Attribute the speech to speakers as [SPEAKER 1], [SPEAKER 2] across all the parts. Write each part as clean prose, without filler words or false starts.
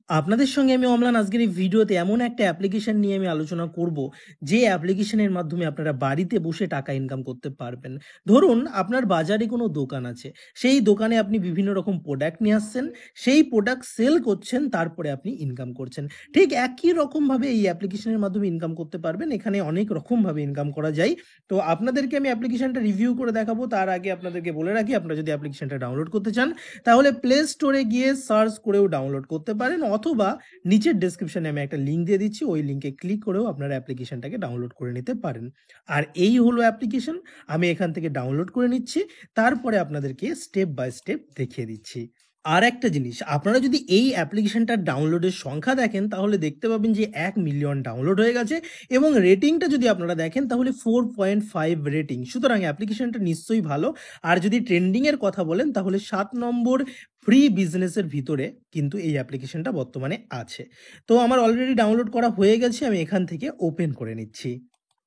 [SPEAKER 1] আপনাদের সঙ্গে আমি অম্লান আজকের এই ভিডিওতে এমন একটা অ্যাপ্লিকেশন নিয়ে আমি আলোচনা করব যে অ্যাপ্লিকেশনের মাধ্যমে আপনারা বাড়িতে বসে টাকা ইনকাম করতে পারবেন। ধরুন আপনার বাজারে কোনো দোকান আছে, সেই দোকানে আপনি বিভিন্ন রকম প্রোডাক্ট নিয়ে আসছেন, সেই প্রোডাক্ট সেল করছেন, তারপরে আপনি ইনকাম করছেন। ঠিক একই রকমভাবে এই অ্যাপ্লিকেশনের মাধ্যমে ইনকাম করতে পারবেন। এখানে অনেক রকমভাবে ইনকাম করা যায়। তো আপনাদেরকে আমি অ্যাপ্লিকেশনটা রিভিউ করে দেখাবো। তার আগে আপনাদেরকে বলে রাখি, আপনারা যদি অ্যাপ্লিকেশনটা ডাউনলোড করতে চান তাহলে প্লে স্টোরে গিয়ে সার্চ করেও ডাউনলোড করতে পারেন, অথবা নিচের ডেসক্রিপশনে আমি একটা লিঙ্ক দিয়ে দিচ্ছি, ওই লিঙ্কে ক্লিক করেও আপনারা অ্যাপ্লিকেশনটাকে ডাউনলোড করে নিতে পারেন। আর এই হলো অ্যাপ্লিকেশন, আমি এখান থেকে ডাউনলোড করে নিচ্ছি, তারপরে আপনাদেরকে স্টেপ বাই স্টেপ দেখিয়ে দিচ্ছি। আর একটা জিনিস, আপনারা যদি এই অ্যাপ্লিকেশনটার ডাউনলোডের সংখ্যা দেখেন তাহলে দেখতে পাবেন যে 1 মিলিয়ন ডাউনলোড হয়ে গেছে, এবং রেটিংটা যদি আপনারা দেখেন তাহলে 4.5 রেটিং। সুতরাং অ্যাপ্লিকেশনটা নিশ্চয়ই ভালো। আর যদি ট্রেন্ডিংয়ের কথা বলেন তাহলে 7 নম্বর ফ্রি বিজনেসের ভিতরে কিন্তু এই অ্যাপ্লিকেশনটা বর্তমানে আছে। তো আমার অলরেডি ডাউনলোড করা হয়ে গেছে, আমি এখান থেকে ওপেন করে নিচ্ছি।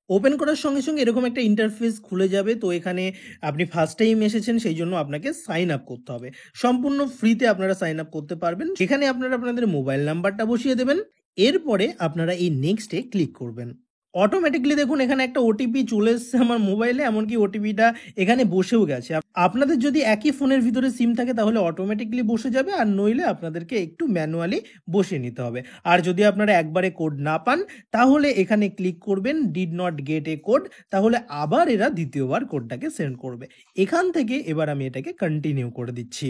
[SPEAKER 1] ওপেন করার সঙ্গে সঙ্গে এরকম একটা ইন্টারফেস খুলে যাবে। তো এখানে আপনি ফার্স্ট টাইম এসেছেন, সেই জন্য আপনাকে সাইন আপ করতে হবে। সম্পূর্ণ ফ্রিতে আপনারা সাইন আপ করতে পারবেন। এখানে আপনারা আপনাদের মোবাইল নাম্বারটা বসিয়ে দেবেন, এরপরে আপনারা এই নেক্সটে ক্লিক করবেন। অটোমেটিকলি দেখুন এখানে একটা ওটিপি চলে এসছে আমার মোবাইলে, এমনকি ওটিপিটা এখানে বসেও গেছে। আপনাদের যদি একই ফোনের ভিতরে সিম থাকে তাহলে অটোমেটিকলি বসে যাবে, আর নইলে আপনাদেরকে একটু ম্যানুয়ালি বসিয়ে নিতে হবে। আর যদি আপনারা একবারে কোড না পান তাহলে এখানে ক্লিক করবেন did not get A code, তাহলে আবার এরা দ্বিতীয়বার কোডটাকে সেন্ড করবে। এখান থেকে এবার আমি এটাকে কন্টিনিউ করে দিচ্ছি।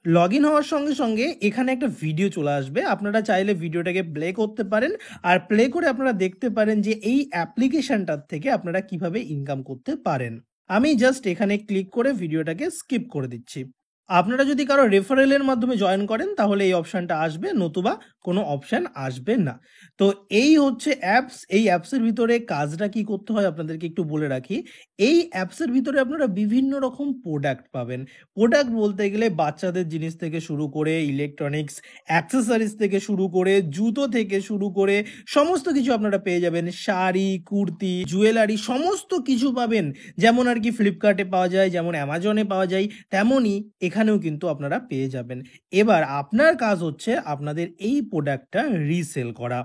[SPEAKER 1] লগ ইন হওয়ার সঙ্গে সঙ্গে এখানে একটা ভিডিও চলে আসবে, আপনারা চাইলে ভিডিওটাকে প্লে করতে পারেন, আর প্লে করে আপনারা দেখতে পারেন যে এই অ্যাপ্লিকেশনটার থেকে আপনারা কিভাবে ইনকাম করতে পারেন। আমি জাস্ট এখানে ক্লিক করে ভিডিওটাকে স্কিপ করে দিচ্ছি। আপনারা যদি কারো রেফারেলের মাধ্যমে জয়েন করেন তাহলে এই অপশানটা আসবে, নতুবা কোনো অপশান আসবে না। তো এই হচ্ছে অ্যাপস। এই অ্যাপসের ভিতরে কাজটা কি করতে হয় আপনাদেরকে একটু বলে রাখি। এই অ্যাপসের ভিতরে আপনারা বিভিন্ন রকম প্রোডাক্ট পাবেন। প্রোডাক্ট বলতে গেলে বাচ্চাদের জিনিস থেকে শুরু করে ইলেকট্রনিক্স অ্যাক্সেসরিজ থেকে শুরু করে জুতো থেকে শুরু করে সমস্ত কিছু আপনারা পেয়ে যাবেন। শাড়ি, কুর্তি, জুয়েলারি সমস্ত কিছু পাবেন। যেমন আর কি ফ্লিপকার্টে পাওয়া যায়, যেমন অ্যামাজনে পাওয়া যায়, তেমনই এখানেও কিন্তু আপনারা পেয়ে যাবেন। এবার আপনার কাজ হচ্ছে আপনাদের এই প্রোডাক্টটা রিসেল করা।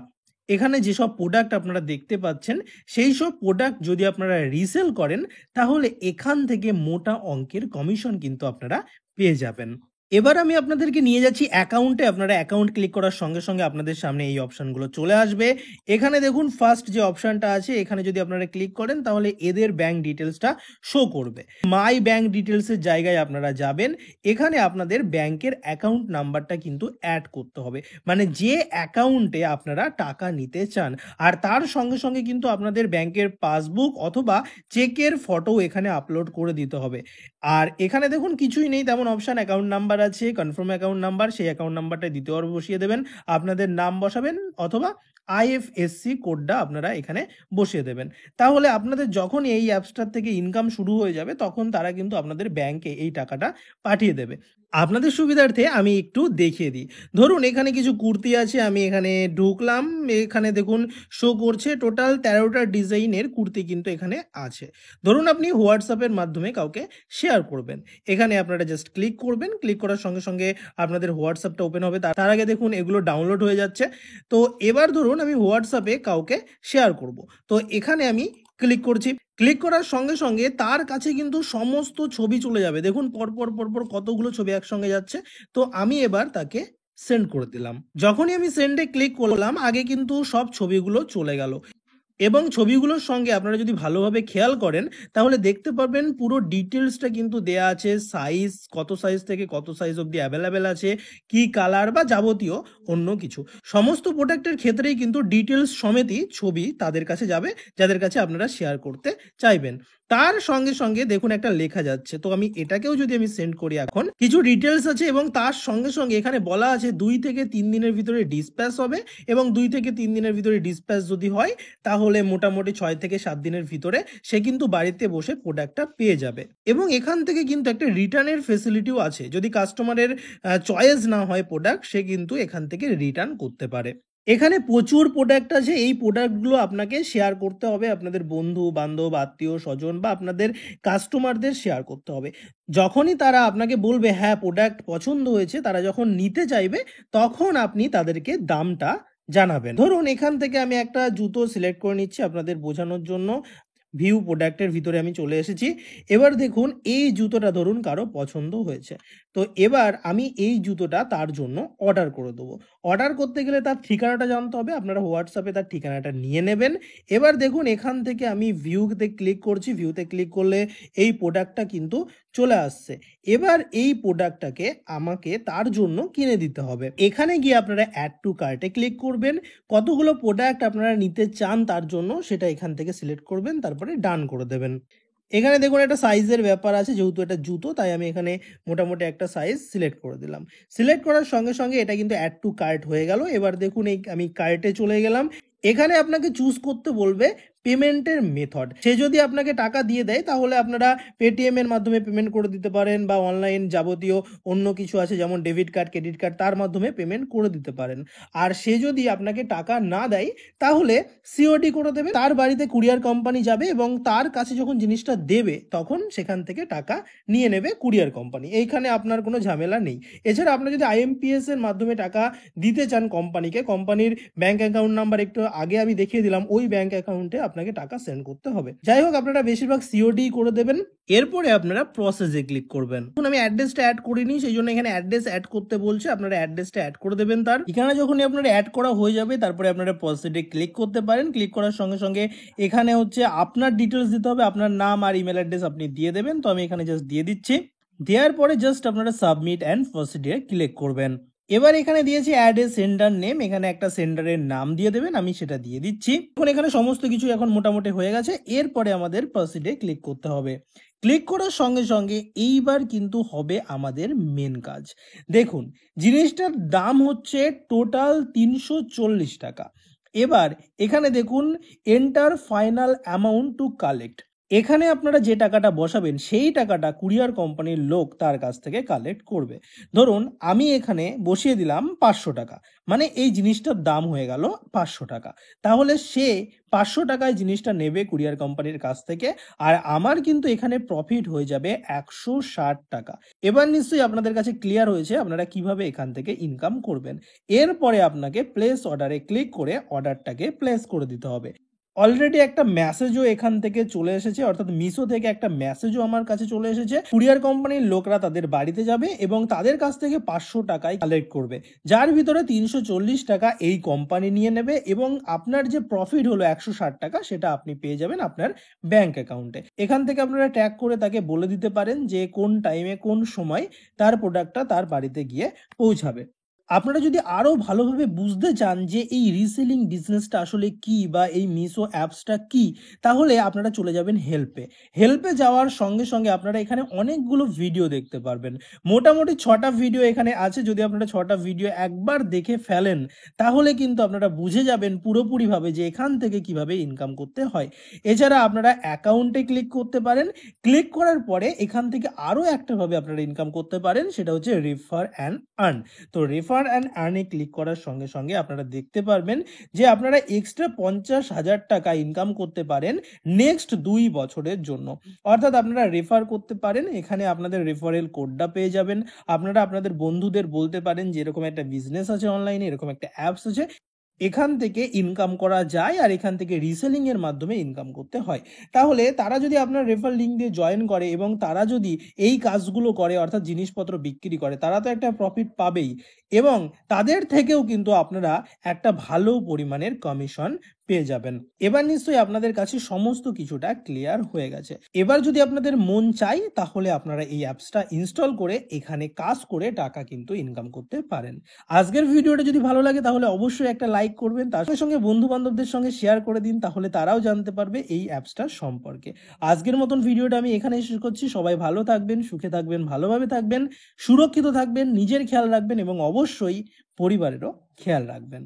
[SPEAKER 1] এখানে যেসব প্রোডাক্ট আপনারা দেখতে পাচ্ছেন সেই সব প্রোডাক্ট যদি আপনারা রিসেল করেন তাহলে এখান থেকে মোটা অঙ্কের কমিশন কিন্তু আপনারা পেয়ে যাবেন। এবার আমি আপনাদেরকে নিয়ে যাচ্ছি অ্যাকাউন্টে। আপনারা অ্যাকাউন্ট ক্লিক করার সঙ্গে সঙ্গে আপনাদের সামনে এই অপশনগুলো চলে আসবে। এখানে দেখুন ফার্স্ট যে অপশনটা আছে, এখানে যদি আপনারা ক্লিক করেন তাহলে এদের ব্যাংক ডিটেলসটা শো করবে। মাই ব্যাংক ডিটেলসের জায়গায় আপনারা যাবেন, এখানে আপনাদের ব্যাংকের অ্যাকাউন্ট নাম্বারটা কিন্তু অ্যাড করতে হবে, মানে যে অ্যাকাউন্টে আপনারা টাকা নিতে চান। আর তার সঙ্গে সঙ্গে কিন্তু আপনাদের ব্যাংকের পাসবুক অথবা চেকের ফটো এখানে আপলোড করে দিতে হবে। আর এখানে দেখুন কিছুই নেই তেমন অপশন, অ্যাকাউন্ট নাম্বার আছে, কনফার্ম অ্যাকাউন্ট নাম্বার, সেই অ্যাকাউন্ট নাম্বারটা দ্বিতীয়বার বসিয়ে দেবেন, আপনাদের নাম বসাবেন অথবা আইএফএসসি কোডটা আপনারা এখানে বসিয়ে দেবেন। তাহলে আপনাদের যখন এই অ্যাপসটার থেকে ইনকাম শুরু হয়ে যাবে তখন তারা কিন্তু আপনাদের ব্যাংকে এই টাকাটা পাঠিয়ে দেবে। আপনাদের সুবিধার্থে আমি একটু দেখিয়ে দিই। ধরুন এখানে কিছু কুর্তি আছে, আমি এখানে ঢুকলাম, এখানে দেখুন শো করছে টোটাল 13টা ডিজাইনের কুর্তি কিন্তু এখানে আছে। ধরুন আপনি হোয়াটসঅ্যাপের মাধ্যমে কাউকে শেয়ার করবেন, এখানে আপনারা জাস্ট ক্লিক করবেন, ক্লিক করার সঙ্গে সঙ্গে আপনাদের হোয়াটসঅ্যাপটা ওপেন হবে। তার আগে দেখুন এগুলো ডাউনলোড হয়ে যাচ্ছে। তো এবার ধরুন আমি হোয়াটসঅ্যাপে কাউকে শেয়ার করব, তো এখানে আমি ক্লিক করছি। ক্লিক করার সঙ্গে সঙ্গে তার কাছে কিন্তু সমস্ত ছবি চলে যাবে। দেখুন পরপর পরপর কতগুলো ছবি একসঙ্গে যাচ্ছে। তো আমি এবার তাকে সেন্ড করে দিলাম। যখনই আমি সেন্ডে ক্লিক করলাম আগে কিন্তু সব ছবিগুলো চলে গেল, এবং ছবিগুলোর সঙ্গে আপনারা যদি ভালোভাবে খেয়াল করেন তাহলে দেখতে পারবেন পুরো ডিটেলসটা কিন্তু দেয়া আছে। সাইজ, কত সাইজ থেকে কত সাইজ অবধি অ্যাভেলেবেল আছে, কি কালার বা যাবতীয় অন্য কিছু সমস্ত প্রোডাক্টের ক্ষেত্রেই কিন্তু ডিটেলস সমেতই ছবি তাদের কাছে যাবে যাদের কাছে আপনারা শেয়ার করতে চাইবেন। তার সঙ্গে সঙ্গে দেখুন একটা লেখা যাচ্ছে, তো আমি এটাকেও যদি আমি সেন্ড করি, এখন কিছু ডিটেলস আছে এবং তার সঙ্গে সঙ্গে এখানে বলা আছে 2 থেকে 3 দিনের ভিতরে ডিসপ্যাচ হবে, এবং 2 থেকে 3 দিনের ভিতরে ডিসপ্যাচ যদি হয় তাহলে মোটামুটি 6 থেকে 7 দিনের ভিতরে সে কিন্তু বাড়িতে বসে প্রোডাক্টটা পেয়ে যাবে। এবং এখান থেকে কিন্তু একটা রিটার্নের ফেসিলিটিও আছে, যদি কাস্টমারের চয়েস না হয় প্রোডাক্ট, সে কিন্তু এখান থেকে রিটার্ন করতে পারে। এখানে প্রচুর প্রোডাক্ট আছে। এই প্রোডাক্টগুলো আপনাকে শেয়ার করতে হবে আপনাদের বন্ধু-বান্ধব, আত্মীয়-স্বজন বা আপনাদের কাস্টমারদের শেয়ার করতে হবে। যখনই তারা আপনাকে বলবে হ্যাঁ, প্রোডাক্ট পছন্দ হয়েছে, তারা যখন নিতে চাইবে, তখন আপনি তাদেরকে দামটা জানাবেন। ধরুন এখান থেকে আমি একটা জুতো সিলেক্ট করে নিচ্ছি আপনাদের বোঝানোর জন্য। ভিউ প্রোডাক্টের ভিতরে আমি চলে এসেছি। এবার দেখুন এই জুতোটা ধরুন কারো পছন্দ হয়েছে। তো এবার আমি এই জুতোটা তার জন্য অর্ডার করে দেবো। অর্ডার করতে গেলে তার ঠিকানাটা জানতে হবে। আপনারা হোয়াটসঅ্যাপে তার ঠিকানাটা নিয়ে নেবেন। এবার দেখুন এখান থেকে আমি ভিউতে ক্লিক করছি। ভিউতে ক্লিক করলে এই প্রোডাক্টটা কিন্তু চলে আসছে। এবার এই প্রোডাক্টটাকে আমাকে তার জন্য কিনে দিতে হবে। এখানে গিয়ে আপনারা অ্যাড টু কার্টে ক্লিক করবেন। কতগুলো প্রোডাক্ট আপনারা নিতে চান তার জন্য সেটা এখান থেকে সিলেক্ট করবেন, তারপরে ডান করে দেবেন। এখানে দেখুন একটা সাইজের ব্যাপার আছে, যেহেতু এটা জুতো তাই আমি এখানে মোটামুটি একটা সাইজ সিলেক্ট করে দিলাম। সিলেক্ট করার সঙ্গে সঙ্গে এটা কিন্তু অ্যাড টু কার্ট হয়ে গেল। এবার দেখুন এই আমি কার্টে চলে গেলাম। এখানে আপনাকে চুজ করতে বলবে পেমেন্টের মেথড। সে যদি আপনাকে টাকা দিয়ে দেয় তাহলে আপনারা পেটিএম এর মাধ্যমে পেমেন্ট করে দিতে পারেন, বা অনলাইন যাবতীয় অন্য কিছু আছে যেমন ডেবিট কার্ড, ক্রেডিট কার্ড, তার মাধ্যমে পেমেন্ট করে দিতে পারেন। আর সে যদি আপনাকে টাকা না দেয় তাহলে সিওডি করে দেবে। তার বাড়িতে কুরিয়ার কোম্পানি যাবে এবং তার কাছে যখন জিনিসটা দেবে তখন সেখান থেকে টাকা নিয়ে নেবে কুরিয়ার কোম্পানি। এইখানে আপনার কোনো ঝামেলা নেই। এছাড়া আপনারা যদি আইএমপিএস এর মাধ্যমে টাকা দিতে চান কোম্পানিকে, কোম্পানির ব্যাংক অ্যাকাউন্ট নাম্বার একটু আগে আমি দেখিয়ে দিলাম, ওই ব্যাংক অ্যাকাউন্টে আপনাকে টাকা সেন্ড করতে হবে। যাই হোক, আপনারা বেশিরভাগ সিওডি করে দেবেন। এরপরে আপনারা প্রসেসে ক্লিক করবেন। এখন আমি অ্যাড্রেসটা অ্যাড করিনি, সেই জন্য এখানে অ্যাড্রেস অ্যাড করতে বলছে। আপনারা অ্যাড্রেসটা অ্যাড করে দেবেন। তার এখানে যখনই আপনারা অ্যাড করা হয়ে যাবে তারপরে আপনারা প্রসিডে ক্লিক করতে পারেন। ক্লিক করার সঙ্গে সঙ্গে এখানে হচ্ছে আপনার ডিটেলস দিতে হবে, আপনার নাম আর ইমেল অ্যাড্রেস আপনি দিয়ে দেবেন। তো আমি এখানে জাস্ট দিয়ে দিচ্ছি। দেওয়ার পরে জাস্ট আপনারা সাবমিট অ্যান্ড প্রসিডে ক্লিক করবেন। এবার এখানে দিয়েছি অ্যাড এ সেন্ডার নেম, এখানে একটা সেন্ডারের নাম দিয়ে দেবেন, আমি সেটা দিয়ে দিচ্ছি। এখন এখানে সমস্ত কিছু এখন মোটামুটি হয়ে গেছে। এরপরে আমাদের প্রসিডে ক্লিক করতে হবে। ক্লিক করার সঙ্গে সঙ্গে এইবার কিন্তু হবে আমাদের মেন কাজ। দেখুন জিনিসটার দাম হচ্ছে টোটাল ৩৪০ টাকা। এবার এখানে দেখুন enter final amount to collect. এখানে আপনারা যে টাকাটা বসাবেন সেই টাকাটা কুরিয়ার কোম্পানির লোক তার কাছ থেকে কালেক্ট করবে। ধরুন আমি এখানে বসিয়ে দিলাম ৫০০ টাকা, মানে এই জিনিসটার দাম হয়ে গেল ৫০০ টাকা। তাহলে সে ৫০০ টাকায় জিনিসটা নেবে কুরিয়ার কোম্পানির কাছ থেকে, আর আমার কিন্তু এখানে প্রফিট হয়ে যাবে ১৬০ টাকা। এবার নিশ্চয়ই আপনাদের কাছে ক্লিয়ার হয়েছে আপনারা কিভাবে এখান থেকে ইনকাম করবেন। এরপরে আপনাকে প্লেস অর্ডারে ক্লিক করে অর্ডারটাকে প্লেস করে দিতে হবে। অলরেডি একটা মেসেজও এখান থেকে চলে এসেছে, অর্থাৎ মিশো থেকে একটা মেসেজও আমার কাছে চলে এসেছে। কুরিয়ার কোম্পানির লোকরা তাদের বাড়িতে যাবে এবং তাদের কাছ থেকে ৫০০ টাকায় কালেক্ট করবে, যার ভিতরে ৩৪০ টাকা এই কোম্পানি নিয়ে নেবে এবং আপনার যে প্রফিট হলো ১৬০ টাকা সেটা আপনি পেয়ে যাবেন আপনার ব্যাংক অ্যাকাউন্টে। এখান থেকে আপনারা ট্র্যাক করে তাকে বলে দিতে পারেন যে কোন টাইমে কোন সময় তার প্রোডাক্টটা তার বাড়িতে গিয়ে পৌঁছাবে। আপনারা যদি আরো ভালোভাবে বুঝতে চান যে এই রিসেলিং বিজনেসটা আসলে কি বা এই মিশো অ্যাপসটা কি, তাহলে আপনারা চলে যাবেন হেল্পে। হেল্পে যাওয়ার সঙ্গে সঙ্গে আপনারা এখানে অনেকগুলো ভিডিও দেখতে পারবেন। মোটামুটি ৬টা ভিডিও এখানে আছে। যদি আপনারা ৬টা ভিডিও একবার দেখে ফেলেন তাহলে কিন্তু আপনারা বুঝে যাবেন পুরোপুরিভাবে যে এখান থেকে কিভাবে ইনকাম করতে হয়। এছাড়া আপনারা অ্যাকাউন্টে ক্লিক করতে পারেন। ক্লিক করার পরে এখান থেকে আরো একটা ভাবে আপনারা ইনকাম করতে পারেন, সেটা হচ্ছে রেফার অ্যান্ড আর্ন। তো রেফার অ্যান্ড আর্নে ক্লিক করার সঙ্গে সঙ্গে আপনারা দেখতে পারবেন যে আপনারা এক্সট্রা ৫০,০০০ টাকা ইনকাম করতে পারেন নেক্সট ২ বছরের জন্য। অর্থাৎ আপনারা রেফার করতে পারেন, এখানে আপনাদের রেফারেল কোডটা পেয়ে যাবেন। আপনারা আপনাদের বন্ধুদের বলতে পারেন যে এরকম একটা বিজনেস আছে অনলাইনে, এরকম একটা অ্যাপস আছে, এখান থেকে ইনকাম করা যায় আর এখান থেকে রিসেলিং এর মাধ্যমে ইনকাম করতে হয়। তাহলে তারা যদি আপনার রেফার লিঙ্ক দিয়ে জয়েন করে এবং তারা যদি এই কাজগুলো করে অর্থাৎ জিনিসপত্র বিক্রি করে, তারা তো একটা প্রফিট পাবেই এবং তাদের থেকেও কিন্তু আপনারা একটা ভালো পরিমাণের কমিশন পেয়ে যাবেন। এবার নিশ্চয়ই আপনাদের কাছে সমস্ত কিছুটা ক্লিয়ার হয়ে গেছে। এবার যদি আপনাদের মন চাই তাহলে আপনারা এই অ্যাপসটা ইনস্টল করে এখানে কাজ করে টাকা কিন্তু ইনকাম করতে পারেন। আজকের ভিডিওটা যদি ভালো লাগে তাহলে অবশ্যই একটা লাইক করবেন, তার সঙ্গে বন্ধু বান্ধবদের সঙ্গে শেয়ার করে দিন, তাহলে তারাও জানতে পারবে এই অ্যাপসটার সম্পর্কে। আজকের মতন ভিডিওটা আমি এখানেই শেষ করছি। সবাই ভালো থাকবেন, সুখে থাকবেন, ভালোভাবে থাকবেন, সুরক্ষিত থাকবেন, নিজের খেয়াল রাখবেন এবং অবশ্যই পরিবারেরও খেয়াল রাখবেন।